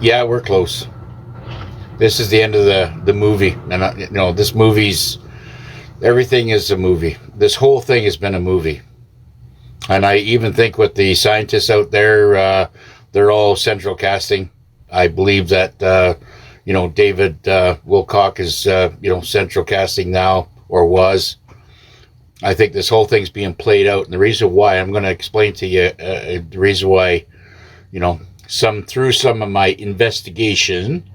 Yeah, we're close. This is the end of the movie, and this movie's everything is a movie. This whole thing has been a movie, and I even think with the scientists out there, they're all central casting. I believe that David Wilcock is central casting now or was. I think this whole thing's being played out, and the reason why I'm going to explain to you the reason why, through some of my investigation,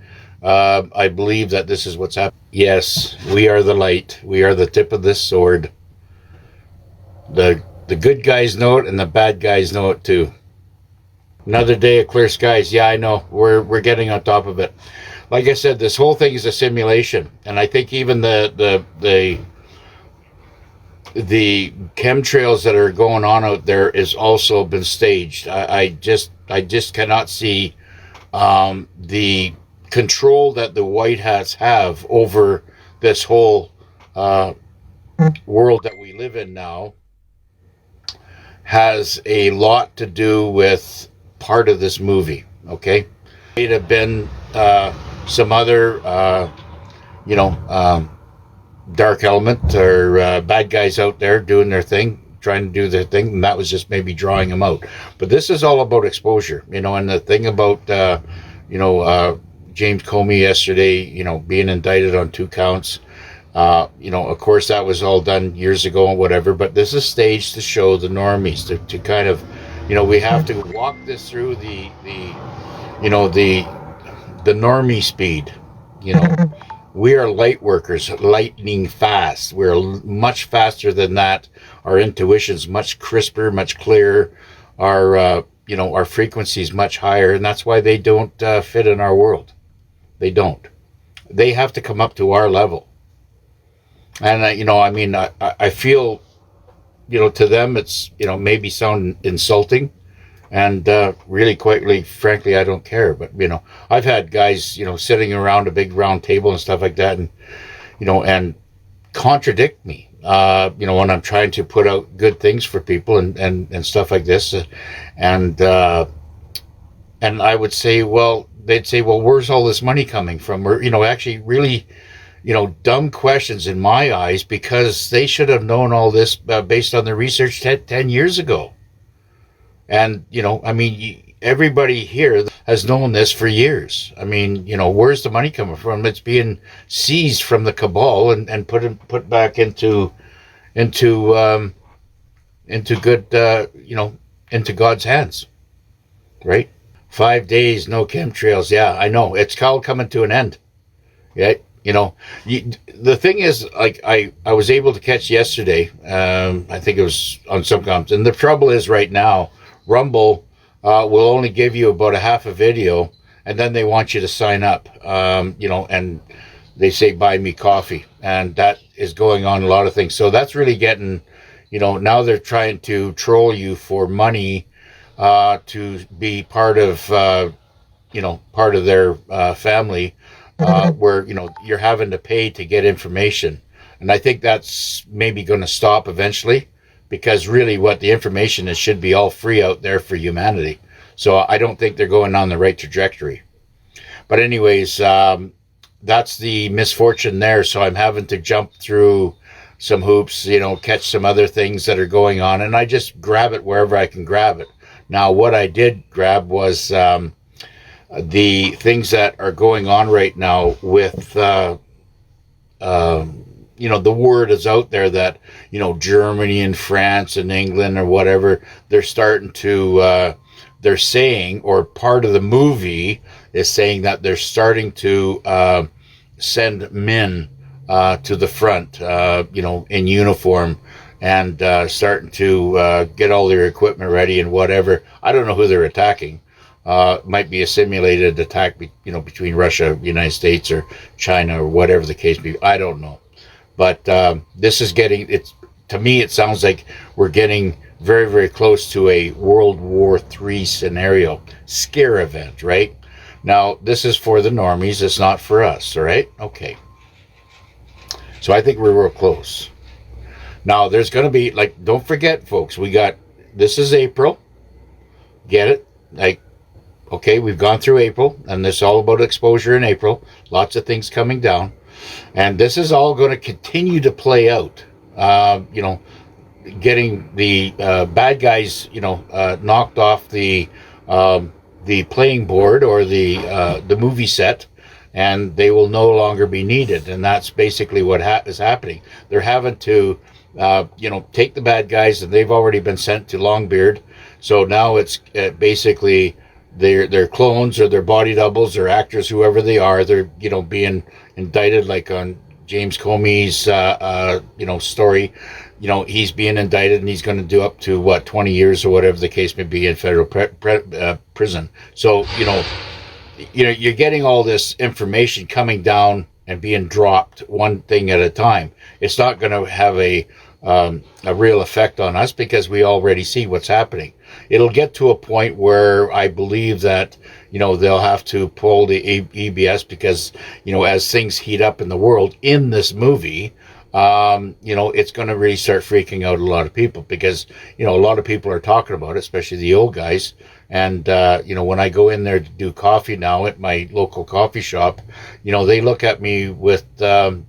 I believe that this is what's happening. Yes, we are the light. We are the tip of this sword. The good guys know it, and the bad guys know it too. Another day of clear skies. Yeah, I know. We're getting on top of it. Like I said, this whole thing is a simulation, and I think even the chemtrails that are going on out there is also been staged. I just cannot see the control that the white hats have over this whole world that we live in now has a lot to do with part of this movie. Okay, it have been some other dark element or bad guys out there doing their thing, trying to do their thing, and that was just maybe drawing them out. But this is all about exposure, and the thing about James Comey yesterday, being indicted on 2 counts. Of course that was all done years ago and whatever, but this is staged to show the normies to kind of, we have to walk this through the normie speed. We are light workers, lightning fast. We're much faster than that. Our intuition's much crisper, much clearer. Our frequency's much higher, and that's why they don't fit in our world. They don't. They have to come up to our level. And I feel, to them it's maybe sound insulting, and really, quite frankly, I don't care. But I've had guys sitting around a big round table and stuff like that, and and contradict me. When I'm trying to put out good things for people and stuff like this, and I would say, well, they'd say, well, where's all this money coming from? Or actually, really, dumb questions in my eyes, because they should have known all this based on the research 10 years ago. And, everybody here has known this for years. Where's the money coming from? It's being seized from the cabal and put back into good, into God's hands, right? 5 days, no chemtrails. Yeah, I know. It's all coming to an end. Yeah, the thing is, like, I was able to catch yesterday, I think it was on some comments, and the trouble is right now, Rumble will only give you about a half a video, and then they want you to sign up, and they say, buy me coffee, and that is going on a lot of things. So that's really getting, now they're trying to troll you for money to be part of their family, where, you're having to pay to get information. And I think that's maybe going to stop eventually, because really what the information is should be all free out there for humanity. So I don't think they're going on the right trajectory. But anyways, that's the misfortune there. So I'm having to jump through some hoops, catch some other things that are going on, and I just grab it wherever I can grab it. Now, what I did grab was the things that are going on right now with, the word is out there that, Germany and France and England or whatever, they're starting to, they're saying, or part of the movie is saying that they're starting to send men to the front, in uniform, and starting to get all their equipment ready and whatever. I don't know who they're attacking. Might be a simulated attack, between Russia, United States, or China, or whatever the case be. I don't know. But this is to me, it sounds like we're getting very, very close to a World War III scenario, scare event, right? Now, this is for the normies. It's not for us, all right? Okay. So I think we're real close. Now, there's going to be, don't forget, folks, this is April. Get it? Okay, we've gone through April, and this is all about exposure in April. Lots of things coming down. And this is all going to continue to play out. Getting the bad guys, knocked off the playing board or the movie set, and they will no longer be needed. And that's basically what is happening. They're having to, take the bad guys, and they've already been sent to Longbeard. So now it's basically their clones or their body doubles or actors, whoever they are. They're being indicted, like on James Comey's story. He's being indicted, and he's going to do up to 20 years or whatever the case may be in federal prison. So you're getting all this information coming down and being dropped one thing at a time. It's not going to have a real effect on us because we already see what's happening. It'll get to a point where I believe that they'll have to pull the EBS because as things heat up in the world in this movie, it's going to really start freaking out a lot of people because a lot of people are talking about it, especially the old guys. And when I go in there to do coffee now at my local coffee shop, they look at me with that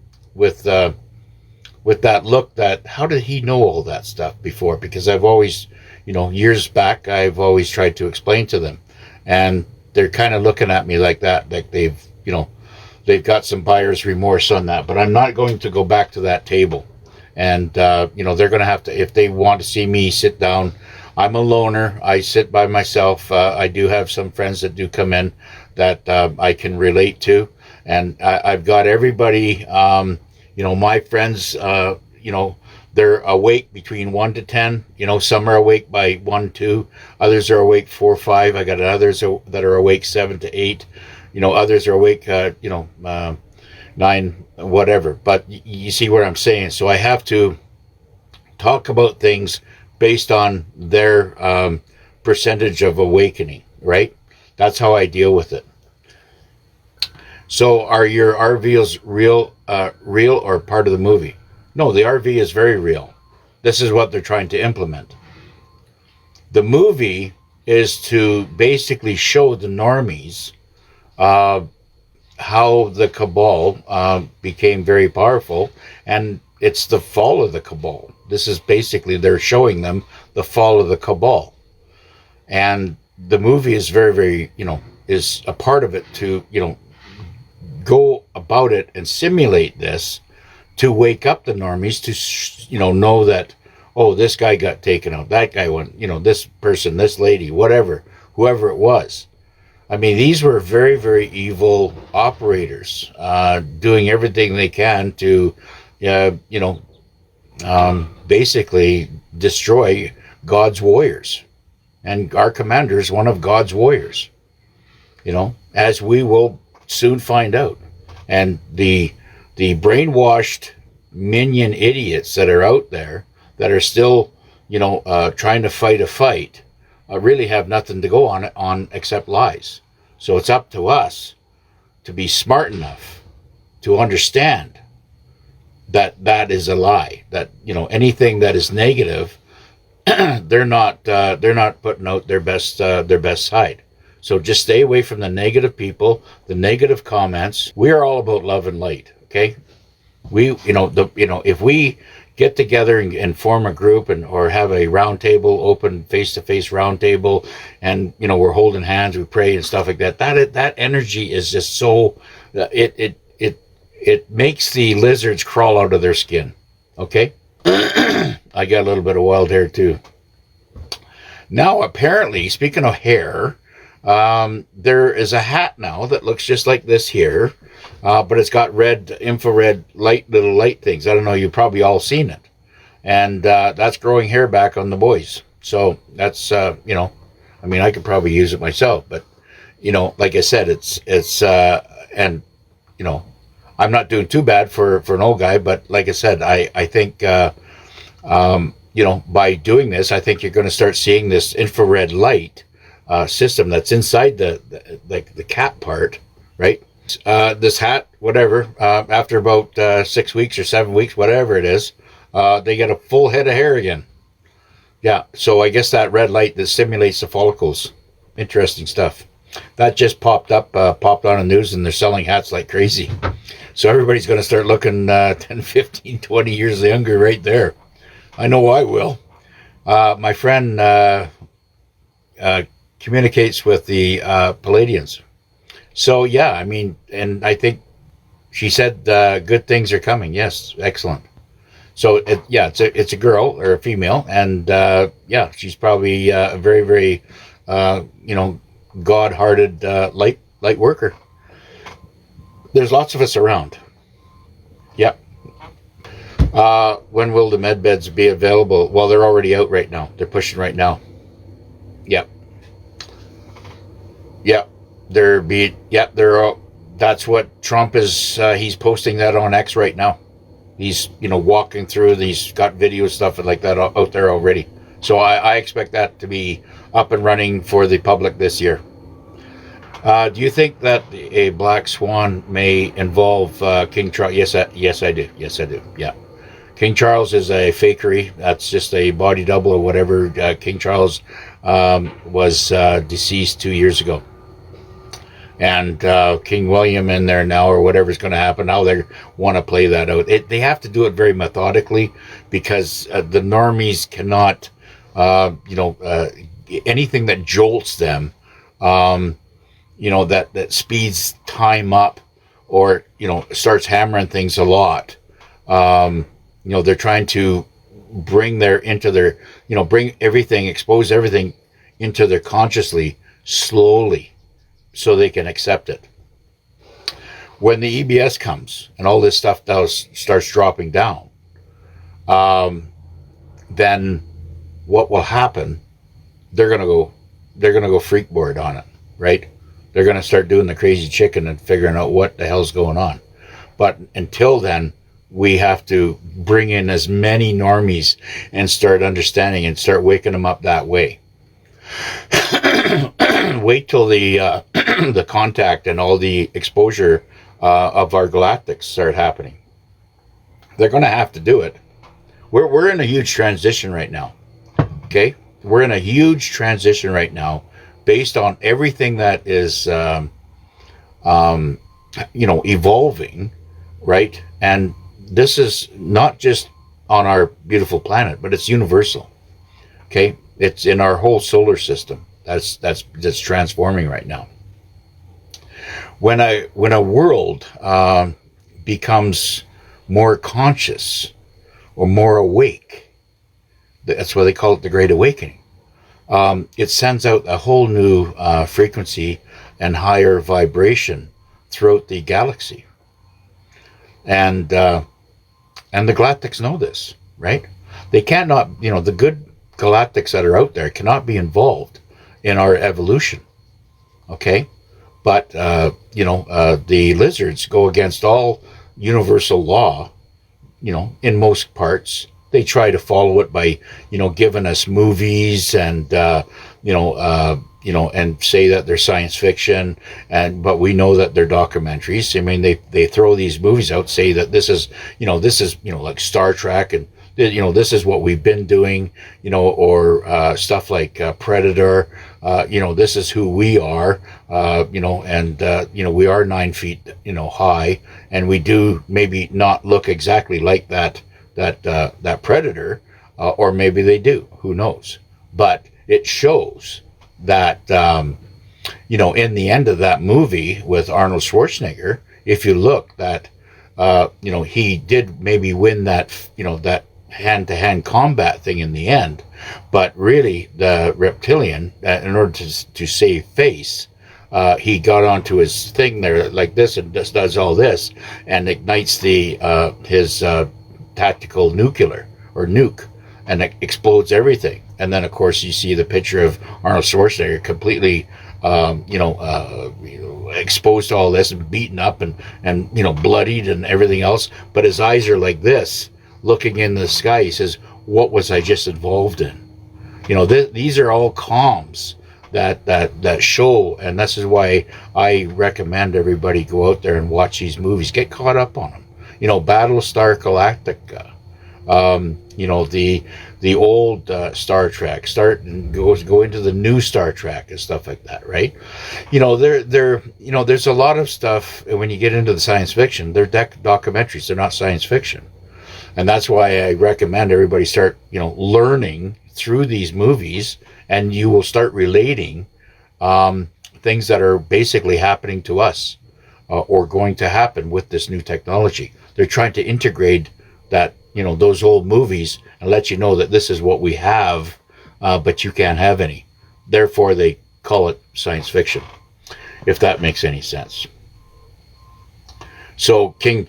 look that, how did he know all that stuff before? Because I've always, years back, I've always tried to explain to them, and they're kind of looking at me like that, like they've got some buyer's remorse on that. But I'm not going to go back to that table. And, they're going to have to, if they want to see me sit down. I'm a loner. I sit by myself. I do have some friends that do come in that I can relate to. And I've got everybody, my friends, they're awake between 1 to 10. Some are awake by 1, 2. Others are awake 4, 5. I got others that are awake 7 to 8. Others are awake, 9, whatever. But you see what I'm saying. So I have to talk about things based on their percentage of awakening, right? That's how I deal with it. So are your RVs real or part of the movie? No, the RV is very real. This is what they're trying to implement. The movie is to basically show the normies how the cabal became very powerful, and it's the fall of the cabal. This is basically, they're showing them the fall of the cabal. And the movie is very, very, is a part of it to, go about it and simulate this to wake up the normies to, know that, oh, this guy got taken out, that guy went, this person, this lady, whatever, whoever it was. I mean, these were very, very evil operators, doing everything they can to, basically destroy God's warriors. And our commander is one of God's warriors, as we will soon find out. And the brainwashed minion idiots that are out there that are still, trying to fight a fight, really have nothing to go on except lies. So it's up to us to be smart enough to understand that that is a lie. That anything that is negative, they're not putting out their best side. So just stay away from the negative people, the negative comments. We are all about love and light. Okay, if we get together and form a group or have a round table, open face-to-face round table, and we're holding hands, we pray and stuff like that. That energy is just so it makes the lizards crawl out of their skin. Okay, I got a little bit of wild hair too. Now, apparently, speaking of hair, there is a hat now that looks just like this here. But it's got red, infrared little light things. I don't know, you've probably all seen it. And that's growing hair back on the boys. So that's, I could probably use it myself. But, like I said, I'm not doing too bad for an old guy. But like I said, I think, by doing this, I think you're going to start seeing this infrared light system that's inside the cap part, right? This hat, whatever, after about 6 weeks or 7 weeks, whatever it is, they get a full head of hair again. Yeah, so I guess that red light that stimulates the follicles. Interesting stuff. That just popped on the news, and they're selling hats like crazy. So everybody's going to start looking 10, 15, 20 years younger right there. I know I will. My friend communicates with the Palladians. So, yeah, I mean, and I think she said good things are coming. Yes, excellent. So, it's a girl or a female, and she's probably a very, very, God-hearted light worker. There's lots of us around. Yep. When will the med beds be available? Well, they're already out right now. They're pushing right now. Yep. Yep. They're out. That's what Trump is. He's posting that on X right now. He's, walking through. He's got video stuff like that out there already. So I expect that to be up and running for the public this year. Do you think that a black swan may involve King Charles? Yes, I do. Yes, I do. Yeah. King Charles is a fakery. That's just a body double or whatever. King Charles was deceased 2 years ago. And King William in there now, or whatever's going to happen, now they want to play that out. They have to do it very methodically, because the normies cannot, anything that jolts them, that speeds time up, or, starts hammering things a lot. They're trying to bring expose everything into their consciously, slowly, so they can accept it. When the EBS comes and all this stuff starts dropping down, then what will happen? They're gonna go freak board on it, right? They're gonna start doing the crazy chicken and figuring out what the hell's going on. But until then, we have to bring in as many normies and start understanding and start waking them up that way. Wait till the the contact and all the exposure of our galactics start happening. They're going to have to do it. We're in a huge transition right now. Okay, we're in a huge transition right now, based on everything that is evolving, right? And this is not just on our beautiful planet, but it's universal. Okay, it's in our whole solar system. That's transforming right now. When a world becomes more conscious or more awake, that's why they call it the Great Awakening. It sends out a whole new frequency and higher vibration throughout the galaxy, and the Galactics know this, right? They cannot, the good Galactics that are out there cannot be involved in our evolution, okay? But the lizards go against all universal law, in most parts. They try to follow it by, giving us movies and and say that they're science fiction, but we know that they're documentaries. I mean, they throw these movies out, say that this is like Star Trek, and this is what we've been doing, or stuff like Predator. This is who we are, we are 9 feet, high, and we do maybe not look exactly like that Predator, or maybe they do. Who knows? But it shows that, in the end of that movie with Arnold Schwarzenegger, if you look, that, he did maybe win that, that hand-to-hand combat thing in the end, but really the reptilian, in order to save face, he got onto his thing there like this and just does all this and ignites his tactical nuclear or nuke, and it explodes everything. And then of course you see the picture of Arnold Schwarzenegger completely exposed to all this and beaten up and bloodied and everything else, but his eyes are like this, looking in the sky. He says, what was I just involved in? These are all comms that show, and this is why I recommend everybody go out there and watch these movies, get caught up on them. Battlestar Galactica, The old Star Trek, start and go into the new Star Trek and stuff like that, right? There's a lot of stuff when you get into the science fiction. They're documentaries. They're not science fiction, and that's why I recommend everybody start learning through these movies, and you will start relating things that are basically happening to us or going to happen with this new technology. They're trying to integrate that those old movies and let you know that this is what we have, but you can't have any. Therefore, they call it science fiction, if that makes any sense. So King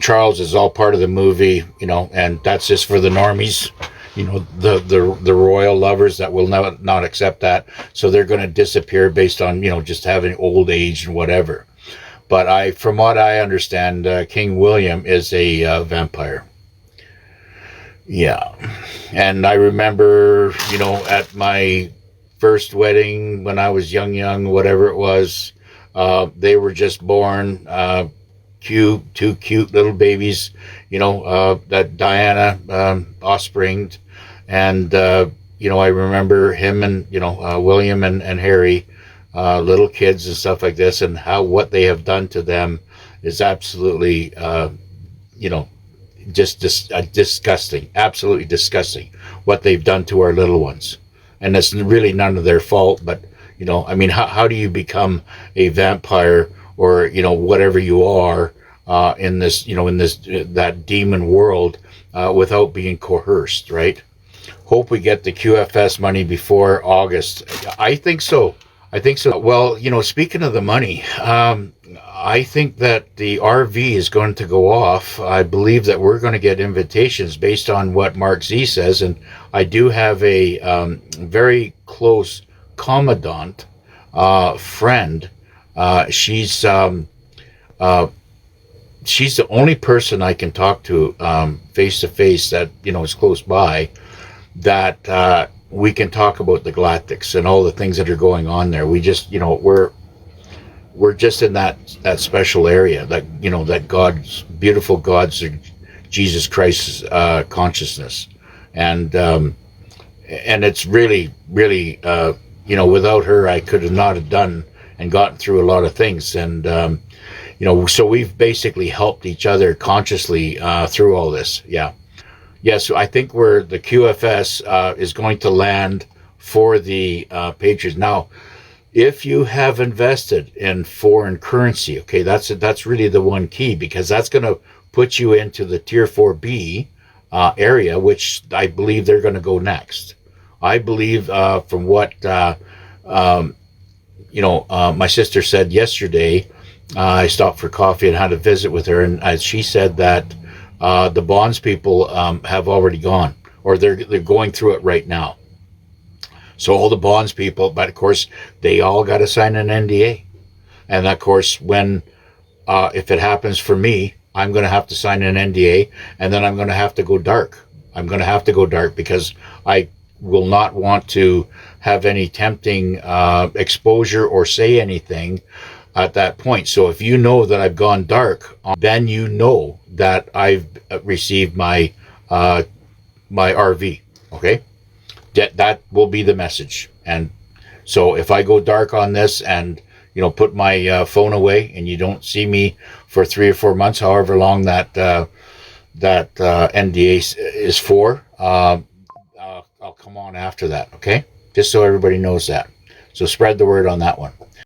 Charles is all part of the movie, and that's just for the normies, the royal lovers that will not accept that. So they're going to disappear based on, just having old age and whatever. But from what I understand, King William is a vampire. Yeah. And I remember, at my first wedding when I was young, whatever it was, they were just born, two cute little babies, that Diana offspring. And, I remember him and, William and Harry, little kids and stuff like this, and what they have done to them is absolutely, just disgusting, absolutely disgusting what they've done to our little ones. And it's really none of their fault, but, how do you become a vampire or, whatever you are, in this, that demon world, without being coerced, right? Hope we get the QFS money before August. I think so. Well, speaking of the money, I think that the RV is going to go off. I believe that we're going to get invitations based on what Mark Z says, and I do have a very close commandant friend. She's the only person I can talk to face to face that is close by, that we can talk about the Galactics and all the things that are going on there. We just we're just in that special area that that beautiful God's Jesus Christ's consciousness, and it's really without her I could not have done and gotten through a lot of things, and so we've basically helped each other consciously through all this. So I think where the QFS is going to land for the Patriots. Now, if you have invested in foreign currency, okay, that's really the one key, because that's going to put you into the Tier 4B area, which I believe they're going to go next. I believe from what my sister said yesterday, I stopped for coffee and had a visit with her, and she said that the bonds people have already gone, or they're going through it right now. So all the bonds people, but of course they all got to sign an NDA, and of course when if it happens for me, I'm going to have to sign an NDA, and then I'm going to have to go dark. I'm going to have to go dark because I will not want to have any tempting exposure or say anything at that point. So if you know that I've gone dark, then you know that I've received my my RV. Okay, that will be the message. And so if I go dark on this and put my phone away, and you don't see me for 3 or 4 months, however long that NDA is for, I'll come on after that. Okay, just so everybody knows that. So spread the word on that one.